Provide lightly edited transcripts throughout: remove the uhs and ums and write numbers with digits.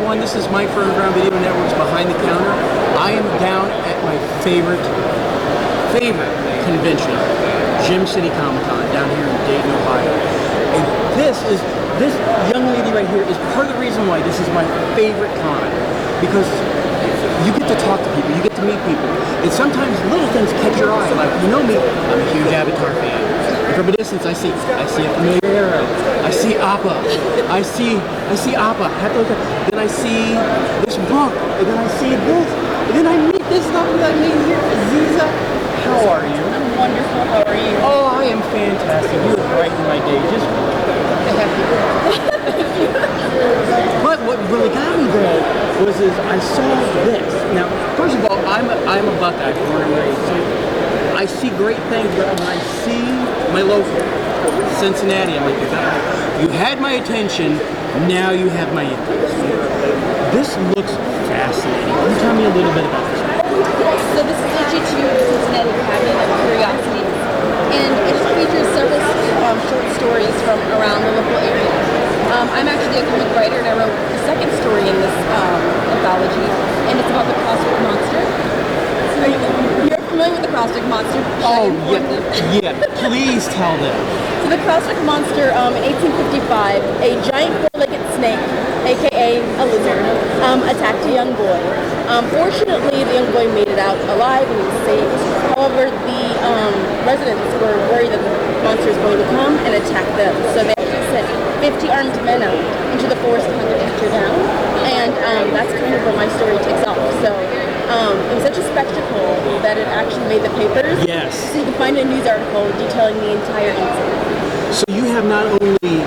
everyone. This is Mike from Underground Video Network's Behind the Counter. I am down at my favorite convention, Gym City Comic-Con, down here in Dayton, Ohio. And this young lady right here is part of the reason why this is my favorite con, because you get to talk to people, you get to meet people, and sometimes little things catch your eye. Like, you know me, I'm a huge Avatar fan. From a distance, I see a familiar arrow. I see Appa. I see Appa. Then I see this book, and then I see this, and then I meet this lovely lady here, Aziza. How are you? I'm wonderful. How are you? Oh, I am fantastic. You were brighten my day. Just But what really got me though was I saw this. Now, first of all, I'm a Buckeye, born and raised. So I see great things, but when I see my local, Cincinnati, I'm like, you had my attention, now you have my interest. This looks fascinating. Can you tell me a little bit about this? So this is HEQ Cincinnati Cabinet of Curiosities, and it features several short stories from around the local area. I'm actually a comic writer, and I wrote the second story in this anthology, and it's about the Crosswick Monster. You're familiar with the Crosswick Monster? Oh, yeah. Please tell them. So the Crosswick Monster, in 1855, a giant four-legged snake, aka a lizard, attacked a young boy. Fortunately, the young boy made it out alive and he was saved. However, the residents were worried that the monster was going to come and attack them. So they actually sent 50 armed men out into the forest to hunt the creature down. And that's kind of where my story takes off. So it was such a spectacle that it actually made the papers. Yes. So you can find a news article detailing the entire incident. So you have not only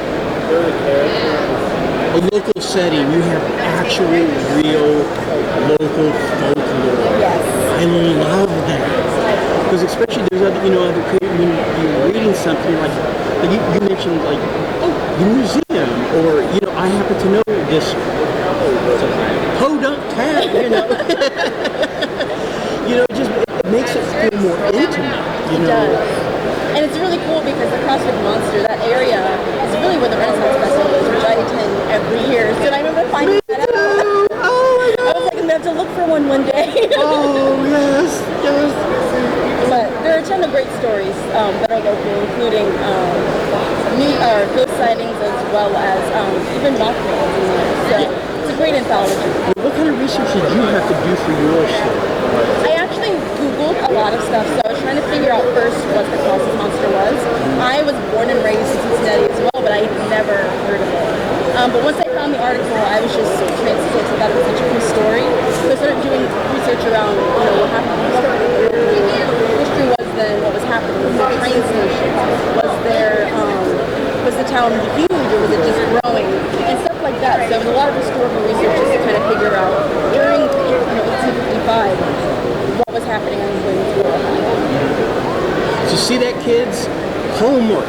a local setting, you have actual, real, local folklore. Yes. I love that. Because especially there's other, other when you're reading something like you mentioned, like, the museum, or, I happen to know this podunk cat, it makes it feel more intimate, It does. And it's really cool because the Crosswick Monster, that area, is really where the Renaissance Festival is, which I attend every year. So I remember finding that out. Oh my God. I was like, I'm going to have to look for one day. Oh, yes. But there are a ton of great stories that are local, including ghost sightings as well as even mothballs in there. So it's a great anthology. What kind of research did you have to do for your story? I actually Googled a lot of stuff, so I was trying to figure out first what the Crosswick Monster was. I was born and raised in Cincinnati as well, but I had never heard of it. But once I found the article, I was just transfixed. That was such a cool story. So I started doing research around, what happened in the story. History was then what was happening. Was the train station? Was there, was the town huge, or was it just growing? And stuff like that. So there was a lot of historical research just to kind of figure out during 1855 what was happening on Williams World. So see that, kids? Homework.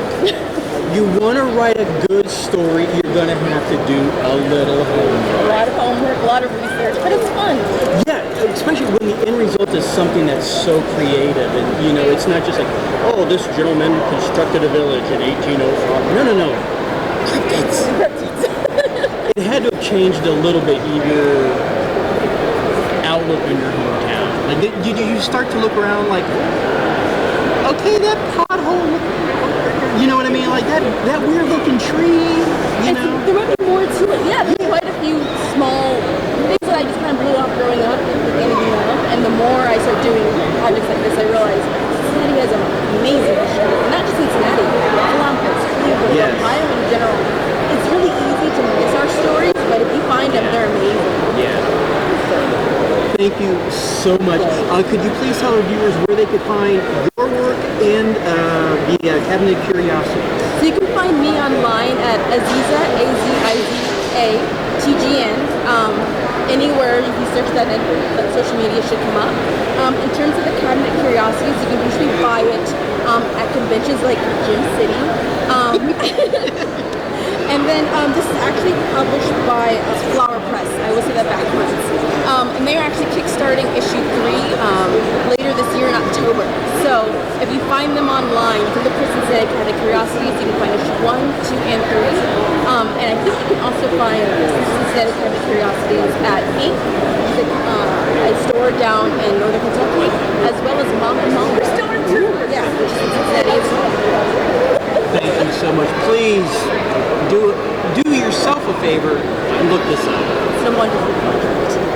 You want to write a good story, you're going to have to do a little homework. A lot of homework, a lot of research, but it's fun. Yeah, especially when the end result is something that's so creative, and it's not just like, oh, this gentleman constructed a village in 1805. No. Cryptids. It had to have changed a little bit your outlook in your hometown. Like, you start to look around like, okay, that pothole, you know what I mean? Like that weird looking tree, There might be more to it. Yeah, there's quite a few small things that I just kind of blew off growing up and beginning of. And the more I start doing projects like this, I realize Cincinnati has an amazing history. Not just Cincinnati, Columbus, Cleveland, Ohio in general. It's really easy to miss our stories, but if you find them, they're amazing. Yeah. Thank you so much. Could you please tell our viewers where they could find your work and the Cabinet of Curiosities? So you can find me online at Aziza, AzizaTGN. Anywhere you can search that in, social media should come up. In terms of the Cabinet of Curiosities, you can usually buy it at conventions like Gym City. And then this is actually published by Flower Press. I will say that backwards. And they are actually kickstarting issue 3 later this year in October. So if you find them online, you can look for Cincinnati Cabinet of Curiosities. You can find issue 1, 2, and 3. And I think you can also find Cincinnati Genetic Cabinet Curiosities at Peak, a store down in Northern Kentucky, as well as Mom and Mom. We're still in yeah, which is in Cincinnati as well. Thank you so much. Please do yourself a favor and look this up. It's a wonderful project.